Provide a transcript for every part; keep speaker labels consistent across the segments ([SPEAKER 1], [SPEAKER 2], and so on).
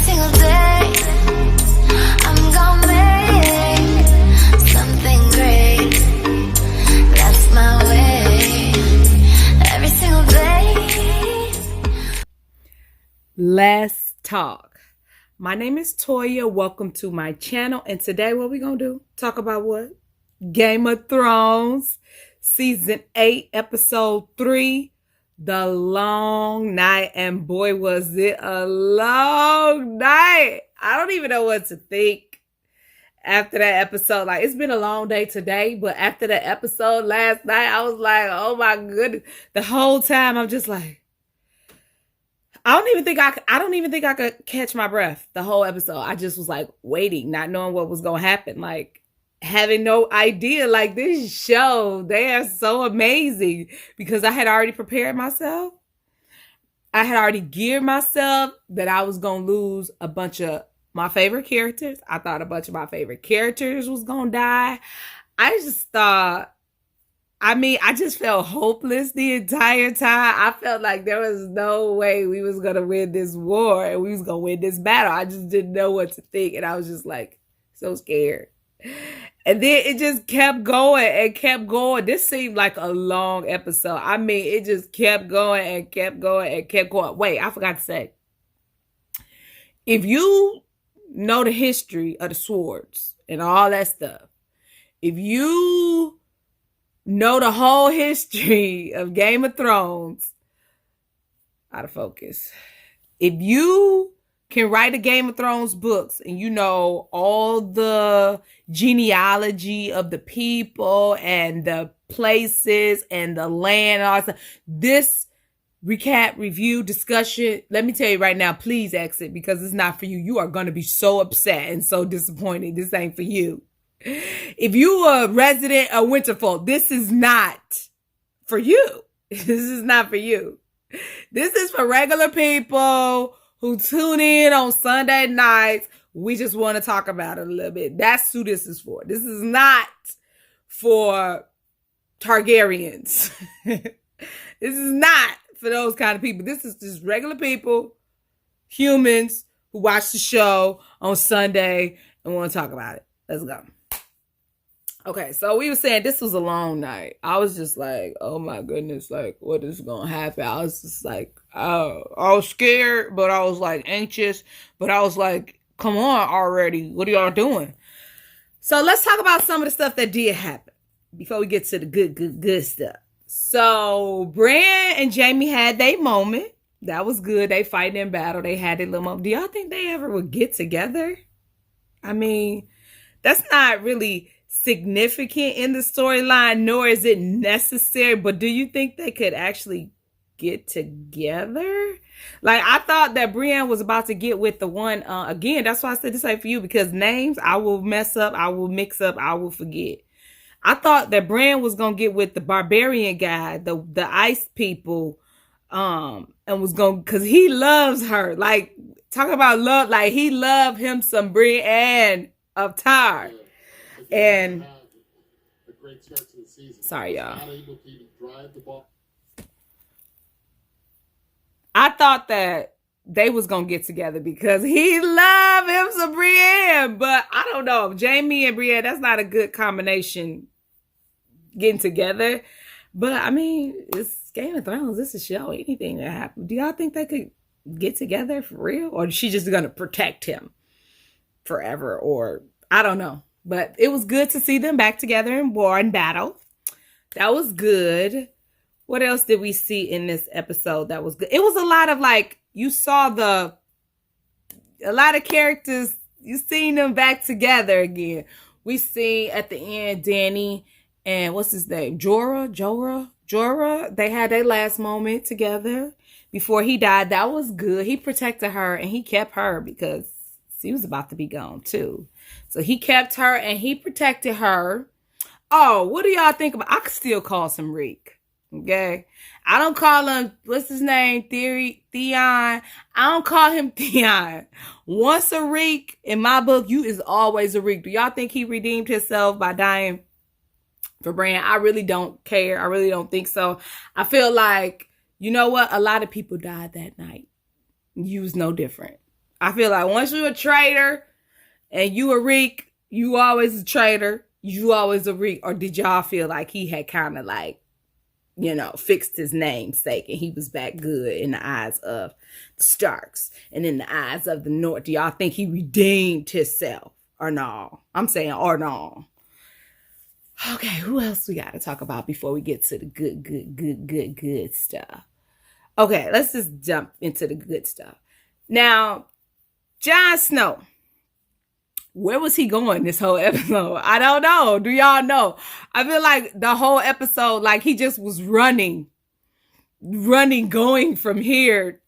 [SPEAKER 1] single day, I'm gonna make something great. That's my way. Every single day.
[SPEAKER 2] Let's talk. My name is Toya. Welcome to my channel. And today what we gonna do? Talk about what? Game of Thrones, Season 8, Episode 3, The Long Night. And boy, was it a long night. I don't even know what to think after that episode. Like, it's been a long day today, but after that episode last night, I was like, oh my goodness. The whole time, I'm just like, I don't even think I could catch my breath the whole episode. I just was like waiting, not knowing what was going to happen. Like, having no idea. Like, this show, they are so amazing because I had already prepared myself. I had already geared myself that I was going to lose a bunch of my favorite characters. I thought a bunch of my favorite characters was going to die. I just felt hopeless the entire time. I felt like there was no way we was going to win this war and we was going to win this battle. I just didn't know what to think. And I was just like so scared. And then it just kept going and kept going. This seemed like a long episode. I mean, it just kept going and kept going and kept going. Wait, I forgot to say. If you know the history of the swords and all that stuff, if you know the whole history of Game of Thrones, out of focus. If you can write a Game of Thrones books and you know all the genealogy of the people and the places and the land and all that stuff, this recap, review, discussion, let me tell you right now, please exit because it's not for you. You are going to be so upset and so disappointed. This ain't for you. If you are a resident of Winterfell, this is not for you. This is not for you. This is for regular people who tune in on Sunday nights. We just want to talk about it a little bit. That's who this is for. This is not for Targaryens. This is not for those kind of people. This is just regular people, humans who watch the show on Sunday and want to talk about it. Let's go. Okay, so we were saying this was a long night. I was just like, oh my goodness, like, what is going to happen? I was just like, I was scared, but I was like anxious, but I was like, come on already. What are y'all doing? So let's talk about some of the stuff that did happen before we get to the good stuff. So Bran and Jaime had their moment. That was good. They fighting in battle. They had their little moment. Do y'all think they ever would get together? I mean, that's not really significant in the storyline, nor is it necessary, but do you think they could actually get together? Like, I thought that Brienne was about to get with the one, again, that's why I said this ain't for you, because names, I will mess up, I will mix up, I will forget. I thought that Bran was gonna get with the barbarian guy, the ice people, and was gonna, because he loves her. Like, talk about love, like he loved him some Brienne of Tar. And a great start to the season. Sorry, y'all. Not able to even drive the ball. I thought that they was gonna get together because he loved him some Brienne, but I don't know. Jaime and Brienne, that's not a good combination getting together. But I mean, it's Game of Thrones. It's a show. Anything that happens. Do y'all think they could get together for real, or is she just gonna protect him forever? Or I don't know. But it was good to see them back together in war and battle. That was good. What else did we see in this episode that was good? It was a lot of, like, you saw a lot of characters, you seen them back together again. We see at the end Dany and what's his name? Jorah. They had their last moment together before he died. That was good. He protected her and he kept her because she was about to be gone too. So he kept her and he protected her. Oh, what do y'all think about? I could still call some Reek. Okay. I don't call him, what's his name? Theon. I don't call him Theon. Once a Reek, in my book, you is always a Reek. Do y'all think he redeemed himself by dying for Bran? I really don't care. I really don't think so. I feel like, you know what? A lot of people died that night. You was no different. I feel like once you're a traitor and you a Reek, you always a traitor, you always a Reek. Or did y'all feel like he had kind of like, fixed his namesake and he was back good in the eyes of the Starks and in the eyes of the North? Do y'all think he redeemed himself or no? I'm saying or no. Okay, who else we got to talk about before we get to the good stuff? Okay, let's just jump into the good stuff. Now, Jon Snow, where was he going this whole episode? I don't know. Do y'all know? I feel like the whole episode, like he just was running, going from hither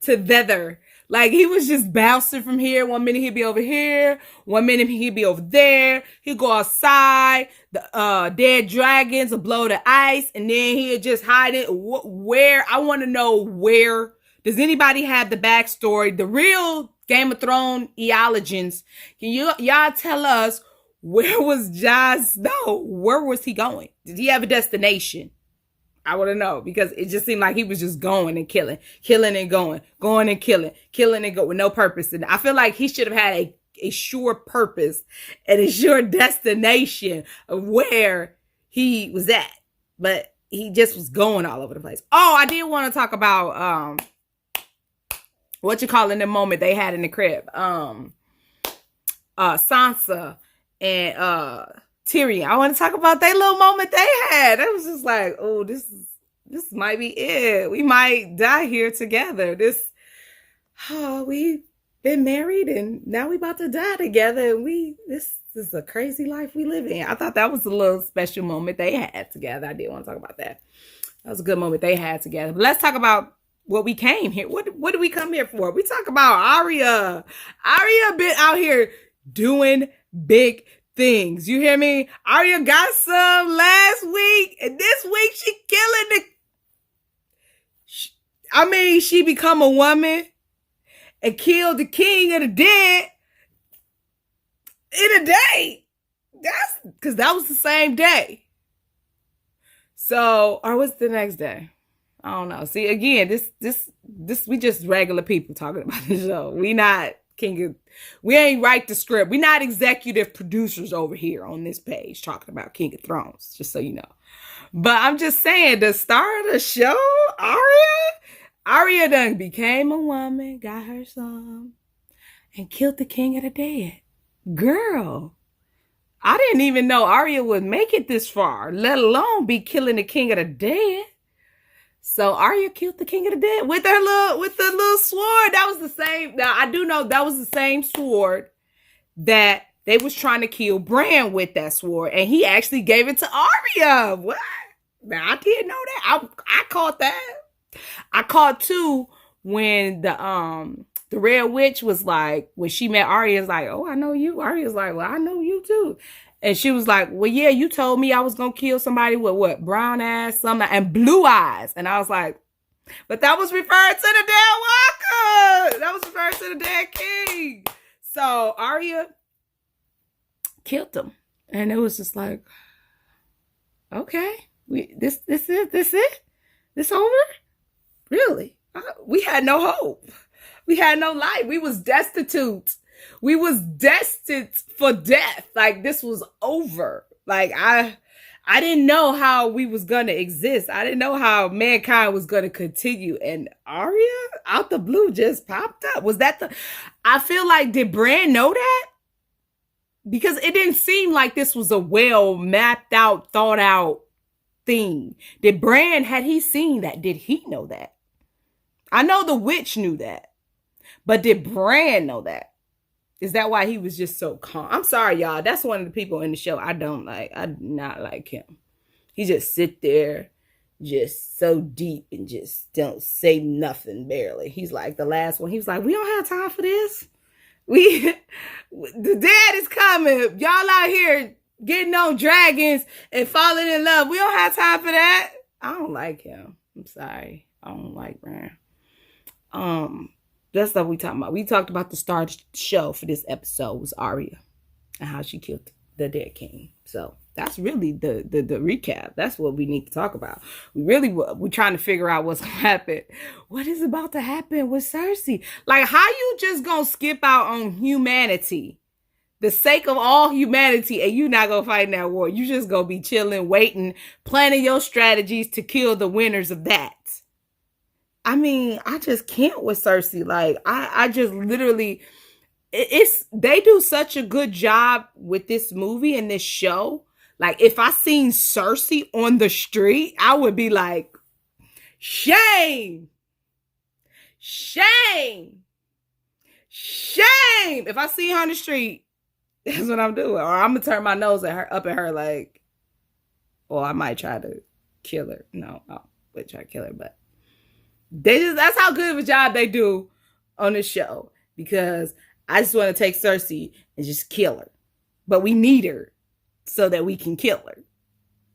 [SPEAKER 2] to thither. Like he was just bouncing from here. 1 minute he'd be over here. 1 minute he'd be over there. He'd go outside. The dead dragons will blow the ice. And then he'd just hide it. Where? I want to know where. Does anybody have the backstory? The real Game of Thrones eologians. Can y'all tell us, where was Jon Snow? Where was he going? Did he have a destination? I want to know, because it just seemed like he was just going and killing and going and killing and going with no purpose. And I feel like he should have had a sure purpose and a sure destination of where he was at. But he just was going all over the place. Oh, I did want to talk about what you call in the moment they had in the crib. Sansa and Tyrion. I want to talk about that little moment they had. It was just like, oh, this might be it. We might die here together. We've been married and now we about to die together. And this is a crazy life we live in. I thought that was a little special moment they had together. I did want to talk about that. That was a good moment they had together. But let's talk about what we came here. What did we come here for? We talk about Arya. Arya been out here doing big things. You hear me? Arya got some last week, and this week she killing she become a woman and killed the king of the dead in a day. That's because that was the same day. So, or what's the next day? I don't know. See, again, this we just regular people talking about the show. We ain't write the script. We're not executive producers over here on this page talking about King of Thrones, just so you know. But I'm just saying, the star of the show, Arya done became a woman, got her son, and killed the king of the dead. Girl, I didn't even know Arya would make it this far, let alone be killing the king of the dead. So Arya killed the king of the dead with the little sword. That was the same. Now I do know that was the same sword that they was trying to kill Bran with, that sword, and he actually gave it to Arya. What? Now I didn't know that. I caught that. I caught too when the Red Witch was like, when she met Arya, is like, oh, I know you. Arya's like, well, I know you too. And she was like, well, yeah, you told me I was going to kill somebody with what? Brown ass, something, and blue eyes. And I was like, but that was referring to the dead Walker. That was referring to the dead king. So Arya killed him. And it was just like, okay, this it? This over? Really? We had no hope. We had no life. We was destitute. We was destined for death. Like, this was over. Like, I didn't know how we was going to exist. I didn't know how mankind was going to continue. And Arya, out the blue, just popped up. Was that I feel like, did Bran know that? Because it didn't seem like this was a well mapped out, thought out thing. Did Bran, had he seen that? Did he know that? I know the witch knew that. But did Bran know that? Is that why he was just so calm? I'm sorry, y'all. That's one of the people in the show I don't like. I do not like him. He just sit there, just so deep and just don't say nothing barely. He's like the last one. He was like, we don't have time for this. The dad is coming. Y'all out here getting on dragons and falling in love. We don't have time for that. I don't like him. I'm sorry. I don't like Bran. That's stuff we talking about. We talked about the star show for this episode was Arya and how she killed the dead king. So That's really the recap. That's what we need to talk about. We're trying to figure out what's gonna happen. What is about to happen with Cersei? Like, how you just gonna skip out on humanity, the sake of all humanity, and you not gonna fight in that war? You just gonna be chilling, waiting, planning your strategies to kill the winners of that. I mean, I just can't with Cersei. Like, I just literally, they do such a good job with this movie and this show. Like, if I seen Cersei on the street, I would be like, shame, shame, shame. If I see her on the street, that's what I'm doing. Or I'm gonna turn my nose at her, up at her, like, or I might try to kill her. No, I would try to kill her, but that's how good of a job they do on this show. Because I just want to take Cersei and just kill her. But we need her so that we can kill her.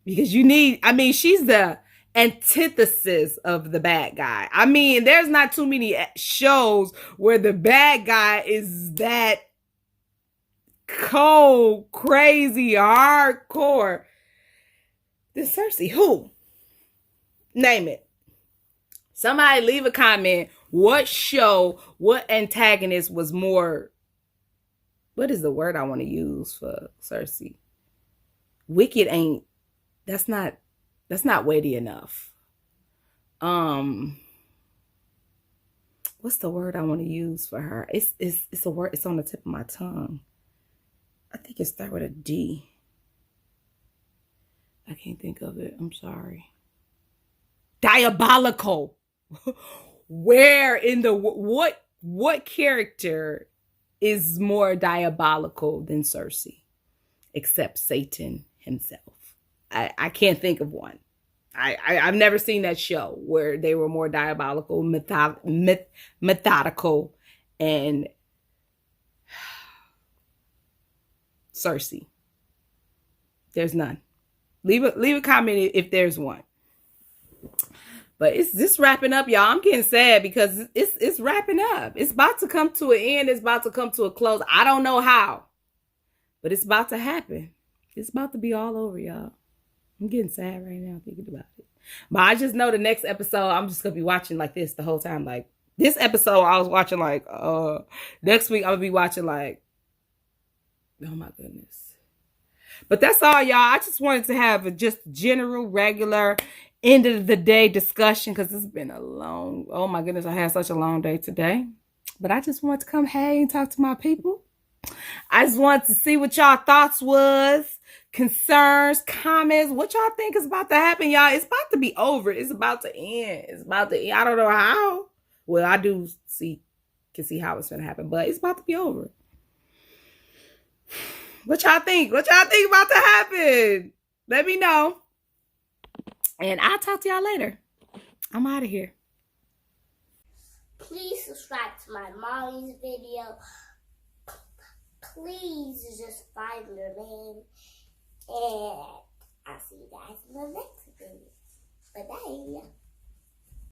[SPEAKER 2] Because she's the antithesis of the bad guy. I mean, there's not too many shows where the bad guy is that cold, crazy, hardcore. This Cersei, who? Name it. Somebody leave a comment. What show, what antagonist was more, what is the word I want to use for Cersei? Wicked ain't, that's not weighty enough. What's the word I want to use for her? It's a word, it's on the tip of my tongue. I think it starts with a D. I can't think of it. I'm sorry. Diabolical. Where in the what character is more diabolical than Cersei, except Satan himself? I can't think of one. I've never seen that show where they were more diabolical, methodical, and Cersei. There's none. Leave a comment if there's one. But it's just wrapping up, y'all. I'm getting sad because it's wrapping up. It's about to come to an end. It's about to come to a close. I don't know how, but it's about to happen. It's about to be all over, y'all. I'm getting sad right now thinking about it. But I just know the next episode, I'm just going to be watching like this the whole time. Like, this episode, I was watching like, next week, I'm going to be watching like, oh my goodness. But that's all, y'all. I just wanted to have a just general, regular, end of the day discussion because it's been a long, oh my goodness, I had such a long day today. But I just wanted to come, hey, and talk to my people. I just wanted to see what y'all thoughts was, concerns, comments, what y'all think is about to happen, y'all. It's about to be over. It's about to end. It's about to end. I don't know how. Well, I can see how it's going to happen, but it's about to be over. What y'all think? What y'all think about to happen? Let me know. And I'll talk to y'all later. I'm out of here.
[SPEAKER 3] Please subscribe to my mommy's video. Please just find your name. And I'll see you guys in the next video. Bye-bye.